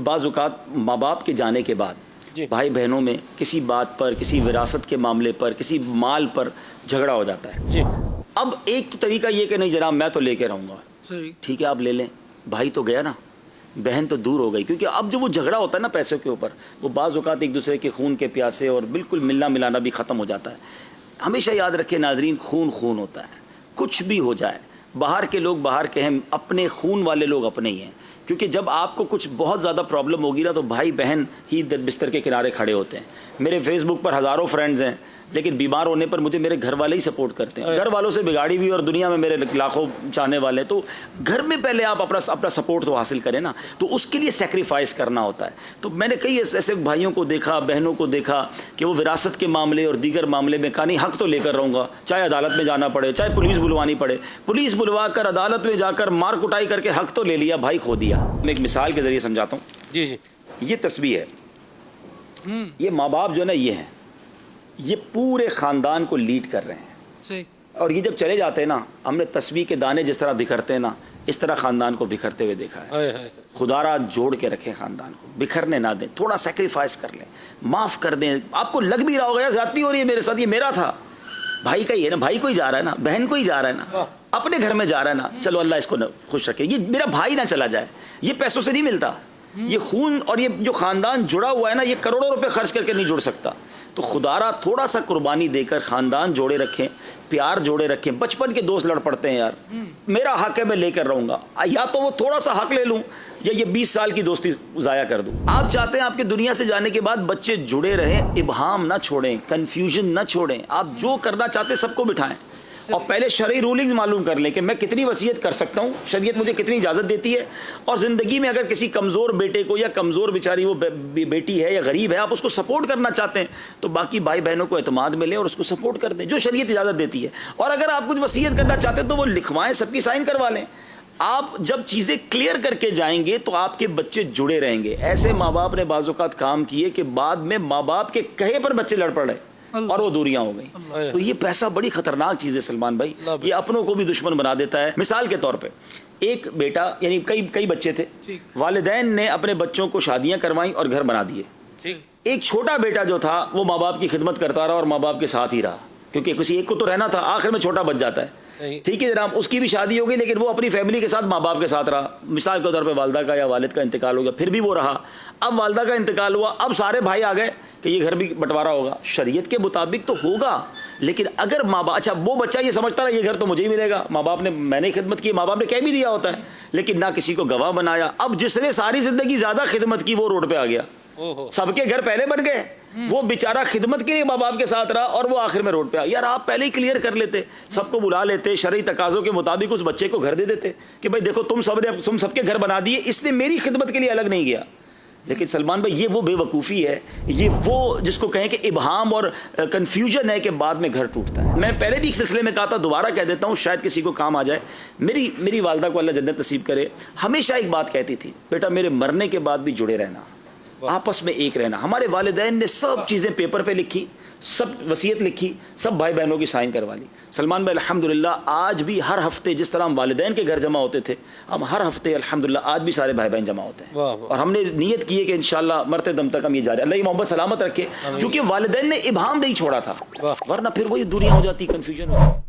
بعض اوقات ماں باپ کے جانے کے بعد بھائی بہنوں میں کسی بات پر، کسی وراثت کے معاملے پر، کسی مال پر جھگڑا ہو جاتا ہے. اب ایک تو طریقہ یہ کہ نہیں جناب میں تو لے کے رہوں گا، ٹھیک ہے آپ لے لیں، بھائی تو گیا نا، بہن تو دور ہو گئی. کیونکہ اب جو وہ جھگڑا ہوتا ہے نا پیسوں کے اوپر، وہ بعض اوقات ایک دوسرے کے خون کے پیاسے اور بالکل ملنا ملانا بھی ختم ہو جاتا ہے. ہمیشہ یاد رکھیں ناظرین، خون خون ہوتا ہے، کچھ بھی ہو جائے، باہر کے لوگ باہر کے ہیں، اپنے خون والے لوگ اپنے ہی ہیں. کیونکہ جب آپ کو کچھ بہت زیادہ پرابلم ہوگی نا تو بھائی بہن ہی بستر کے کنارے کھڑے ہوتے ہیں. میرے فیس بک پر ہزاروں فرینڈز ہیں، لیکن بیمار ہونے پر مجھے میرے گھر والے ہی سپورٹ کرتے ہیں. گھر والوں سے بگاڑی ہوئی اور دنیا میں میرے لاکھوں چاہنے والے ہیں. تو گھر میں پہلے آپ اپنا سپورٹ تو حاصل کریں نا، تو اس کے لیے سیکریفائس کرنا ہوتا ہے. تو میں نے کئی ایسے بھائیوں کو دیکھا، بہنوں کو دیکھا کہ وہ وراثت کے معاملے اور دیگر معاملے میں کہا نہیں حق تو لے کر رہوں گا، چاہے عدالت میں جانا پڑے، چاہے پولیس بلوانی پڑے. پولیس بلوا کر عدالت میں جا کر مار کٹائی کر کے حق تو لے لیا، بھائی کھو دیا. میں ایک مثال کے ذریعے سمجھاتا ہوں. جی یہ تصویر ہے، یہ ماں باپ جو ہے نا یہ ہیں، یہ پورے خاندان کو لیڈ کر رہے ہیں. اور یہ جب چلے جاتے ہیں نا، ہم نے تسبیح کے دانے جس طرح بکھرتے ہیں نا، اس طرح خاندان کو بکھرتے ہوئے دیکھا ہے. خدا را جوڑ کے رکھے خاندان کو، بکھرنے نہ دیں، تھوڑا سیکریفائس کر لیں، معاف کر دیں. آپ کو لگ بھی رہا ہوگا زیادتی ہو رہی ہے میرے ساتھ، یہ میرا تھا، بھائی کا ہی ہے نا، بھائی کو ہی جا رہا ہے نا، بہن کو ہی جا رہا ہے نا، اپنے گھر میں جا رہا ہے نا، چلو اللہ اس کو خوش رکھے. یہ میرا بھائی نہ چلا جائے، یہ پیسوں سے نہیں ملتا، یہ خون اور یہ جو خاندان جڑا ہوا ہے نا، یہ کروڑوں روپے خرچ کر کے نہیں جڑ سکتا. تو خدا را تھوڑا سا قربانی دے کر خاندان جوڑے رکھیں، پیار جوڑے رکھیں. بچپن کے دوست لڑ پڑتے ہیں یار، میرا حق ہے میں لے کر رہوں گا، یا تو وہ تھوڑا سا حق لے لوں یا یہ 20 سال کی دوستی ضائع کر دوں. آپ چاہتے ہیں آپ کے دنیا سے جانے کے بعد بچے جڑے رہیں، ابہام نہ چھوڑیں، کنفیوژن نہ چھوڑیں. آپ جو کرنا چاہتے سب کو بٹھائیں اور پہلے شرعی رولنگز معلوم کر لیں کہ میں کتنی وصیت کر سکتا ہوں، شریعت مجھے کتنی اجازت دیتی ہے. اور زندگی میں اگر کسی کمزور بیٹے کو یا کمزور بیچاری وہ بیٹی ہے یا غریب ہے، آپ اس کو سپورٹ کرنا چاہتے ہیں تو باقی بھائی بہنوں کو اعتماد میں لیں اور اس کو سپورٹ کر دیں جو شریعت اجازت دیتی ہے. اور اگر آپ کچھ وصیت کرنا چاہتے ہیں تو وہ لکھوائیں، سب کی سائن کروا لیں. آپ جب چیزیں کلیئر کر کے جائیں گے تو آپ کے بچے جڑے رہیں گے. ایسے ماں باپ نے بعض اوقات کام کیے کہ بعد میں ماں باپ کے کہے پر بچے لڑ پڑے اور وہ دوریاں ہو گئی. تو یہ پیسہ بڑی خطرناک چیز ہے سلمان بھائی، یہ اپنوں کو بھی دشمن بنا دیتا ہے. مثال کے طور پہ ایک بیٹا، یعنی کئی بچے تھے، والدین نے اپنے بچوں کو شادیاں کروائیں اور گھر بنا دیے. ایک چھوٹا بیٹا جو تھا وہ ماں باپ کی خدمت کرتا رہا اور ماں باپ کے ساتھ ہی رہا، کیونکہ کسی ایک کو تو رہنا تھا، آخر میں چھوٹا بچ جاتا ہے. ٹھیک ہے جناب، اس کی بھی شادی ہو گئی لیکن وہ اپنی فیملی کے ساتھ ماں باپ کے ساتھ رہا. مثال کے طور پہ والدہ کا یا والد کا انتقال ہو گیا، پھر بھی وہ رہا. اب والدہ کا انتقال ہوا، اب سارے بھائی آ گئے کہ یہ گھر بھی بٹوارا ہوگا. شریعت کے مطابق تو ہوگا، لیکن اگر ماں باپ، اچھا وہ بچہ یہ سمجھتا رہا یہ گھر تو مجھے ہی ملے گا، ماں باپ نے، میں نے خدمت کی، ماں باپ نے کہہ بھی دیا ہوتا ہے، لیکن نہ کسی کو گواہ بنایا. اب جس نے ساری زندگی زیادہ خدمت کی وہ روڈ پہ آ گیا. سب کے گھر پہلے بن گئے، وہ بیچارہ خدمت کے لیے ماں باپ کے ساتھ رہا اور وہ آخر میں روڈ پہ آ. یار آپ پہلے ہی کلیئر کر لیتے، سب کو بلا لیتے، شرعی تقاضوں کے مطابق اس بچے کو گھر دے دیتے کہ بھائی دیکھو تم سب کے گھر بنا دیے، اس نے میری خدمت کے لیے الگ نہیں گیا. لیکن سلمان بھائی یہ وہ بے وقوفی ہے، یہ وہ جس کو کہیں کہ ابہام اور کنفیوژن ہے کہ بعد میں گھر ٹوٹتا ہے. میں پہلے بھی ایک سلسلے میں کہا تھا، دوبارہ کہہ دیتا ہوں، شاید کسی کو کام آ جائے. میری والدہ کو اللہ جنت نصیب کرے، ہمیشہ ایک بات کہتی تھی، بیٹا میرے مرنے کے بعد بھی جڑے رہنا، آپس میں ایک رہنا. ہمارے والدین نے سب چیزیں پیپر پہ لکھی، سب وصیت لکھی، سب بھائی بہنوں کی سائن کروا لی. سلمان بھائی الحمدللہ آج بھی ہر ہفتے جس طرح ہم والدین کے گھر جمع ہوتے تھے، ہم ہر ہفتے الحمدللہ آج بھی سارے بھائی بہن جمع ہوتے ہیں. اور ہم نے نیت کی ہے کہ انشاءاللہ مرتے دم تک ہم یہ جاری، اللہ یہ محبت سلامت رکھے، کیونکہ والدین نے ابہام نہیں چھوڑا تھا، ورنہ پھر وہی دوریاں ہو جاتی، کنفیوژن ہو جاتی.